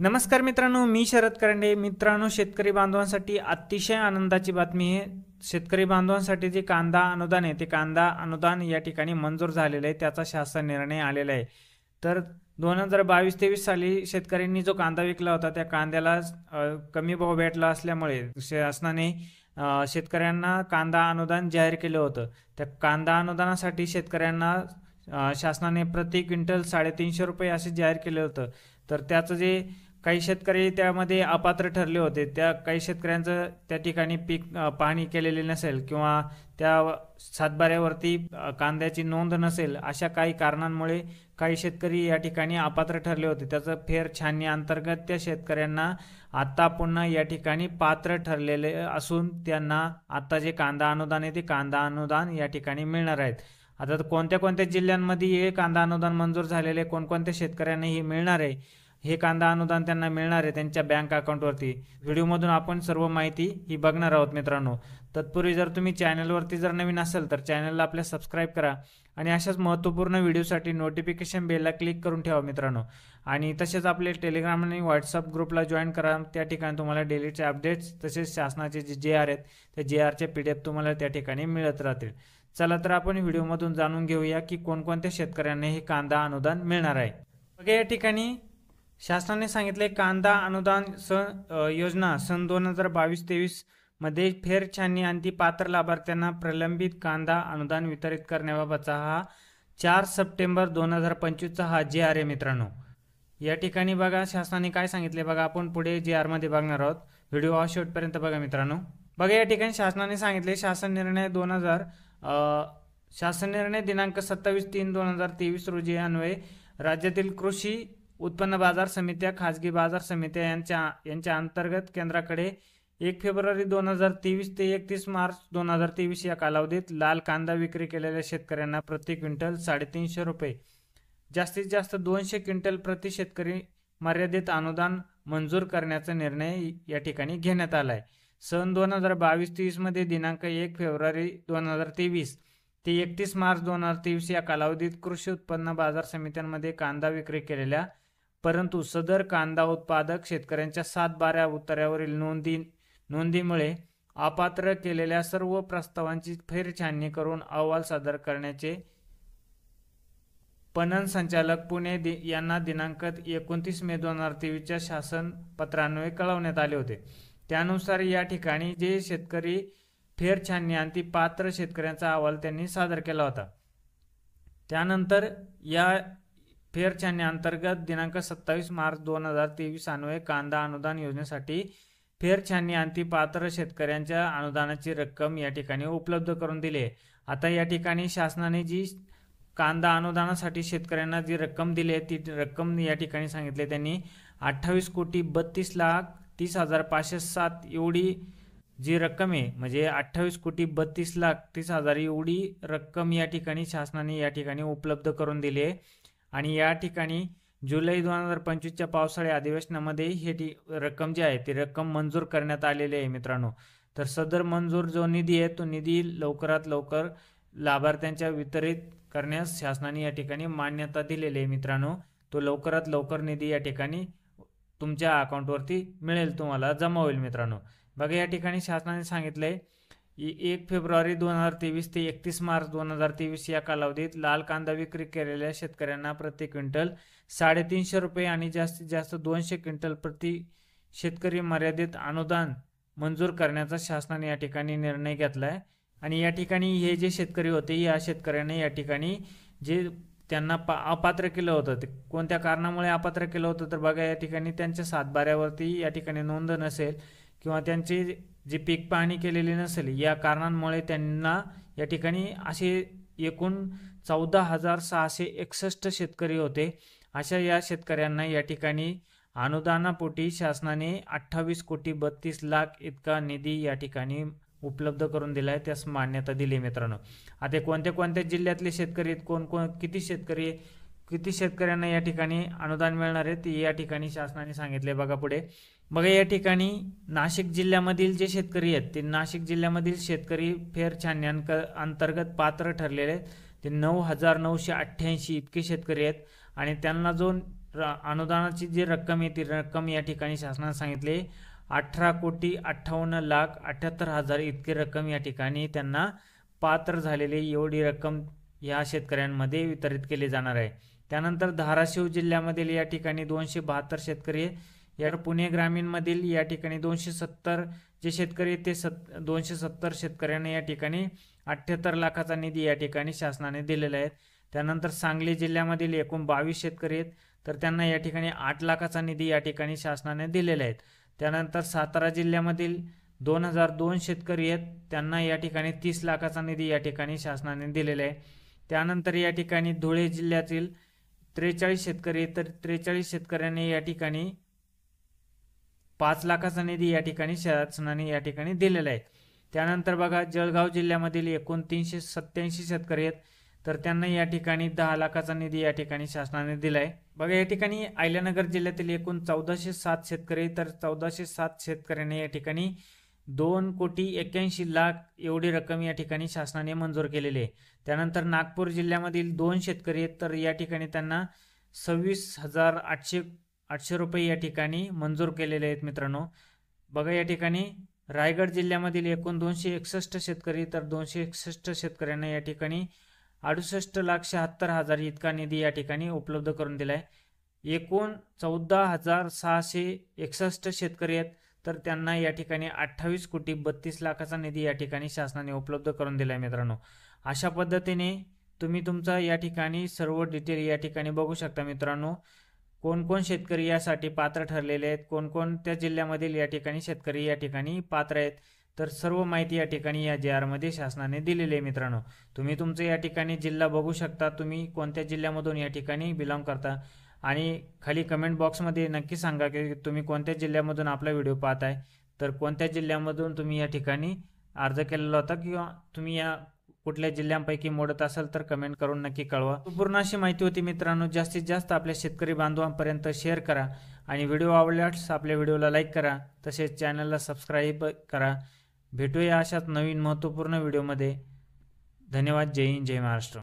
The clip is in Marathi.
नमस्कार मित्रांनो, मी शरद करंडे. मित्रांनो, शेतकरी बांधवांसाठी अतिशय आनंदाची बातमी आहे. शेतकरी बांधवांसाठी जे कांदा अनुदान आहे ते कांदा अनुदान या ठिकाणी मंजूर झालेलं आहे. त्याचा शासन निर्णय आलेला आहे. तर 2022-23 साली शेतकऱ्यांनी जो कांदा विकला होता त्या कांद्याला कमी भाव भेटला असल्यामुळे शासनाने शेतकऱ्यांना कांदा अनुदान जाहीर केलं होतं. त्या कांदा अनुदानासाठी शेतकऱ्यांना शासनाने प्रति क्विंटल 350 रुपये असे जाहीर केलं होतं. तर त्याचं जे काही शेतकरी त्यामध्ये अपात्र ठरले होते, त्या काही शेतकऱ्यांचं त्या ठिकाणी पीक पाहणी केलेली नसेल किंवा त्या सातबाऱ्यावरती कांद्याची नोंद नसेल, अशा काही कारणांमुळे काही शेतकरी या ठिकाणी अपात्र ठरले होते. त्याचं फेर छाननी अंतर्गत त्या शेतकऱ्यांना आता पुन्हा या ठिकाणी पात्र ठरलेले असून त्यांना आता जे कांदा अनुदान आहे ते कांदा अनुदान या ठिकाणी मिळणार आहेत. आता कोणत्या कोणत्या जिल्ह्यांमध्ये हे कांदा अनुदान मंजूर झालेले, कोणकोणत्या शेतकऱ्यांना हे मिळणार आहे, हे कांदा अनुदान त्यांना मिळणार आहे त्यांच्या बँक अकाउंटवरती. व्हिडिओमधून आपण सर्व माहिती ही बघणार आहोत मित्रांनो. तत्पूर्वी जर तुम्ही चॅनलवरती जर नवीन असेल तर चॅनलला आपल्या सबस्क्राईब करा आणि अशाच महत्त्वपूर्ण व्हिडिओसाठी नोटिफिकेशन बेलला क्लिक करून ठेवा मित्रांनो. आणि तसेच आपले टेलिग्राम आणि व्हॉट्सअप ग्रुपला जॉईन करा. त्या ठिकाणी तुम्हाला डेलीचे अपडेट्स तसेच शासनाचे जे JR आहेत त्या JRचे PDF तुम्हाला त्या ठिकाणी मिळत राहतील. चला तर आपण व्हिडिओमधून जाणून घेऊया की कोणकोणत्या शेतकऱ्यांना हे कांदा अनुदान मिळणार आहे. बघा, या ठिकाणी शासनाने सांगितले कांदा अनुदान योजना सन 2022-23 मध्ये फेर छाननी अंती पात्र लाभार्थ्यांना प्रलंबित कांदा अनुदान वितरित करण्याबाबतचा हा 4 सप्टेंबर 2025 हा JR आहे मित्रांनो. या ठिकाणी बघा शासनाने काय सांगितले, बघा आपण पुढे JR मध्ये बघणार आहोत. व्हिडिओ हा शेवटपर्यंत बघा मित्रांनो. बघा, या ठिकाणी शासनाने सांगितले शासन निर्णय दिनांक 27/3/2023 रोजी अन्वये राज्यातील कृषी उत्पन्न बाजार समित्या, खाजगी बाजार समित्या यांच्या अंतर्गत केंद्राकडे 1 फेब्रुवारी 2023 ते 31 मार्च 2023 या कालावधीत लाल कांदा विक्री केलेल्या शेतकऱ्यांना प्रति क्विंटल 350 रुपये, जास्तीत जास्त 200 क्विंटल प्रति शेतकरी मर्यादित अनुदान मंजूर करण्याचा निर्णय या ठिकाणी घेण्यात आला आहे. सन 2022-23 मध्ये दिनांक 1 फेब्रुवारी 2023 ते 31 मार्च 2023 या कालावधीत कृषी उत्पन्न बाजार समित्यांमध्ये कांदा विक्री केलेल्या परंतु सदर कांदा उत्पादक शेतकऱ्यांच्या 7/12 उतार्यावरील नोंदीमुळे अपात्र केलेल्या सर्व प्रस्तावांची फेरछाननी करून अहवाल सादर करण्याचे पणन संचालक पुणे यांना दिनांक 29 मे 2023 च्या शासन पत्रान्वये कळवण्यात आले होते. त्यानुसार या ठिकाणी जे शेतकरी फेरछाननी अंती पात्र शेतकऱ्यांचा अहवाल त्यांनी सादर केला होता. त्यानंतर या फेरछाननी अंतर्गत दिनांक 27 मार्च 2023 अन्वये कांदा अनुदान योजनेसाठी फेरछाननी अंती पात्र शेतकऱ्यांच्या अनुदानाची रक्कम या ठिकाणी उपलब्ध करून दिली आहे. आता या ठिकाणी शासनाने जी कांदा अनुदानासाठी शेतकऱ्यांना जी रक्कम दिली आहे ती रक्कम या ठिकाणी सांगितले त्यांनी 28,32,30,507 एवढी जी रक्कम आहे, म्हणजे 28,32,30,000 एवढी रक्कम या ठिकाणी शासनाने या ठिकाणी उपलब्ध करून दिली आहे. आणि या ठिकाणी जुलै 2025च्या पावसाळी अधिवेशनामध्ये ही रक्कम जी आहे ती रक्कम मंजूर करण्यात आलेली आहे मित्रांनो. तर सदर मंजूर जो निधी आहे तो निधी लवकरात लवकर लाभार्थ्यांच्या वितरित करण्यास शासनाने या ठिकाणी मान्यता दिलेली आहे मित्रांनो. तो लवकरात लवकर निधी या ठिकाणी तुमच्या अकाउंटवरती मिळेल, तुम्हाला जमा होईल मित्रांनो. बघा, या ठिकाणी शासनाने सांगितलंय 1 फेब्रुवारी 2023 ते 31 मार्च 2023 या कालावधीत लाल कांदा विक्री केलेल्या शेतकऱ्यांना प्रति क्विंटल 350 रुपये आणि जास्तीत जास्त 200 क्विंटल प्रति शेतकरी मर्यादित अनुदान मंजूर करण्याचा शासनाने या ठिकाणी निर्णय घेतला आहे. आणि या ठिकाणी हे जे शेतकरी होते या शेतकऱ्यांनी या ठिकाणी जे त्यांना अपात्र केलं होतं ते कोणत्या कारणामुळे अपात्र केलं होतं, तर बघा या ठिकाणी त्यांच्या 7/12 या ठिकाणी नोंद नसेल किंवा त्यांची जी पीक पाहणी केलेली नसेल, या कारणांमुळे त्यांना या ठिकाणी असे एकूण 14,661 शेतकरी होते. अशा या शेतकऱ्यांना या ठिकाणी अनुदानापोटी शासनाने 28,32,00,000 इतका निधी या ठिकाणी उपलब्ध करून दिला आहे, त्यास मान्यता दिली मित्रांनो. आता कोणत्या कोणत्या जिल्ह्यातले शेतकरी आहेत, किती शेतकऱ्यांना या ठिकाणी अनुदान मिळणार आहे ते या ठिकाणी शासनाने सांगितले. बघा पुढे, बघा या ठिकाणी नाशिक जिल्ह्यामधील जे शेतकरी आहेत ते नाशिक जिल्ह्यामधील शेतकरी फेरछाननी अंतर्गत पात्र ठरलेले ते 9,988 इतके शेतकरी आहेत. आणि त्यांना जो अनुदानाची जी रक्कम आहे ती रक्कम या ठिकाणी शासनाने सांगितले 18,58,78,000 इतकी रक्कम या ठिकाणी त्यांना पात्र झालेली एवढी रक्कम या शेतकऱ्यांमध्ये वितरित केली जाणार आहे। त्यानंतर धाराशिव जिल्ह्यामधील या ठिकाणी 272 शेतकरी, या पुणे ग्रामीणमधील या ठिकाणी 270 जे शेतकरी ते 270 शेतकऱ्यांना या ठिकाणी 78 लाखाचा निधी या ठिकाणी शासनाने दिलेला आहे। त्यानंतर सांगली जिल्ह्यामधील एकूण 22 शेतकरी आहेत, तर त्यांना या ठिकाणी 8 लाखाचा निधी या ठिकाणी शासनाने दिलेला आहे। त्यानंतर सातारा जिल्ह्यामधील 2002 शेतकरी आहेत, त्यांना या ठिकाणी 30 लाखाचा निधी या ठिकाणी शासनाने दिलेला आहे। त्यानंतर या ठिकाणी धुळे जिल्ह्यातील 43 शेतकरी, तर 43 शेतकऱ्यांनी या ठिकाणी 5 लाखाचा निधी या ठिकाणी शासनाने या ठिकाणी दिलेला आहे। त्यानंतर बघा जळगाव जिल्ह्यामधील एकूण 387 शेतकरी आहेत, तर त्यांना या ठिकाणी 10 लाखाचा निधी या ठिकाणी शासनाने दिला आहे। बघा या ठिकाणी अहिल्यानगर जिल्ह्यातील एकूण 1407 शेतकरी, तर 1407 शेतकऱ्यांना या ठिकाणी 2,81,00,000 एवढी रक्कम या ठिकाणी शासनाने मंजूर केलेली आहे। त्यानंतर नागपूर जिल्ह्यामधील 2 शेतकरी आहेत, तर या ठिकाणी त्यांना 26,800 रुपये या ठिकाणी मंजूर केलेले आहेत मित्रांनो। बघा या ठिकाणी रायगड जिल्ह्यामधील एकूण 261 शेतकरी, तर 261 शेतकऱ्यांना या ठिकाणी 68,76,000 इतका निधी या ठिकाणी उपलब्ध करून दिला आहे। एकूण 14,661 शेतकरी आहेत, तर त्यांना या ठिकाणी 28,32,00,000चा निधी या ठिकाणी शासनाने उपलब्ध करून दिला आहे मित्रांनो। अशा पद्धतीने तुम्ही तुमचा या ठिकाणी सर्व डिटेल या ठिकाणी बघू शकता मित्रांनो। कोण शेतकरी यासाठी पात्र ठरलेले आहेत, कोणकोणत्या जिल्ह्यामधील या ठिकाणी शेतकरी या ठिकाणी पात्र आहेत, तर सर्व माहिती या ठिकाणी या JR मध्ये शासनाने दिलेली आहे मित्रांनो। तुम्ही तुमचं या ठिकाणी जिल्हा बघू शकता, तुम्ही कोणत्या जिल्ह्यामधून या ठिकाणी बिलॉंग करता, आणि खाली कमेंट बॉक्समध्ये नक्की सांगा की तुम्ही कोणत्या जिल्ह्यामधून आपला व्हिडिओ पाहताय, तर कोणत्या जिल्ह्यामधून तुम्ही या ठिकाणी अर्ज केलेला होता, किंवा तुम्ही या कुठल्या जिल्ह्यांपैकी मोडत असाल तर कमेंट करून नक्की कळवा। पूर्ण अशी माहिती होती मित्रांनो। जास्तीत जास्त आपल्या शेतकरी बांधवांपर्यंत शेअर करा, आणि व्हिडिओ आवडल्यास आपल्या व्हिडिओला लाईक करा, तसेच चॅनलला सबस्क्राईब करा। भेटूया अशाच नवीन महत्त्वपूर्ण व्हिडिओमध्ये। धन्यवाद। जय हिंद, जय महाराष्ट्र।